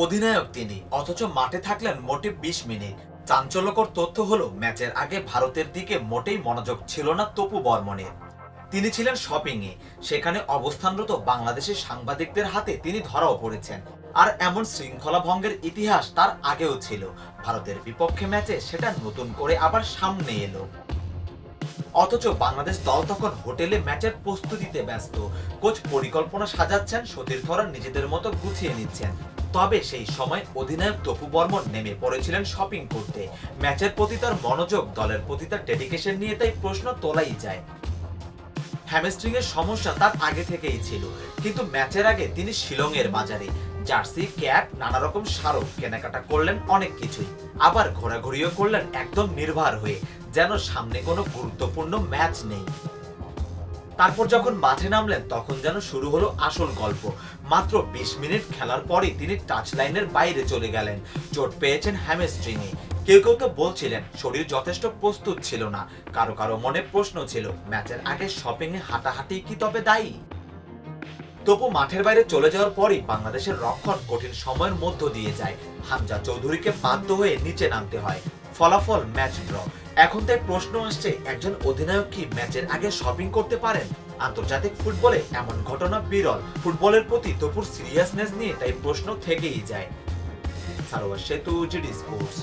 অধিনায়ক তিনি, অথচ মাঠে থাকলেন মোটে ২০ মিনিট। চাঞ্চল্যকর তথ্য হলো ম্যাচের আগে ভারতের দিকে মোটেই মনোযোগ ছিল না তপু বর্মনের। তিনি ছিলেন শপিংয়ে। সেখানে অবস্থানরত বাংলাদেশের সাংবাদিকদের হাতে তিনি ধরাও পড়েছেন। আর এমন শৃঙ্খলা ভঙ্গের ইতিহাস তার আগেও ছিল। ভারতের বিপক্ষে ম্যাচে সেটা নতুন করে আবার সামনে এলো। অথচ বাংলাদেশ দল তখন হোটেলে ম্যাচের প্রস্তুতিতে ব্যস্ত। কোচ পরিকল্পনা সাজাচ্ছেন, সতীর্থরা নিজেদের মতো গুছিয়ে নিচ্ছেন। তবে সেই সময় অধিনায়ক তপু বর্মন নেমে পড়েছিলেন শপিং করতে। ম্যাচের প্রতি তার মনোযোগ, দলের প্রতি তার ডেডিকেশন নিয়ে তাই প্রশ্ন তোলাই যায়। হ্যামস্ট্রিং এর সমস্যা তার আগে থেকেই ছিল, কিন্তু ম্যাচের আগে তিনি শিলংয়ের বাজারে জার্সি, ক্যাপ, নানা রকম স্মারক কেনাকাটা করলেন, অনেক কিছুই। আবার ঘোরাঘুরিও করলেন একদম নির্ভর হয়ে, যেন সামনে কোনো গুরুত্বপূর্ণ ম্যাচ নেই। তারপর যখন মাঠে নামলেন তখন যেন শুরু হলো আসল গল্প। মাত্র ২০ মিনিট খেলার পরই তিনি টাচ লাইনের বাইরে চলে গেলেন। চোট পেয়েছেন হ্যামস্ট্রিংয়ে। কেউ কেউ তো বলছিলেন শরীর যথেষ্ট প্রস্তুত ছিল না। কারো কারো মনে প্রশ্ন ছিল, ম্যাচের আগে শপিংয়ে হাঁটাহাঁটি কি তবে দায়ী? তবু মাঠের বাইরে চলে যাওয়ার পরই বাংলাদেশের রক্ষণ কঠিন সময়ের মধ্য দিয়ে যায়। হামজা চৌধুরীকে বাধ্য হয়ে নিচে নামতে হয়। ফলাফল ম্যাচ ড্র। এখন তাই প্রশ্ন আসছে, একজন অধিনায়ক কি ম্যাচের আগে শপিং করতে পারেন? আন্তর্জাতিক ফুটবলে এমন ঘটনা বিরল। ফুটবলের প্রতি তপুর সিরিয়াসনেস নিয়ে তাই প্রশ্ন থেকেই যায়। সারোয়ার সেতু, জিডি স্পোর্টস।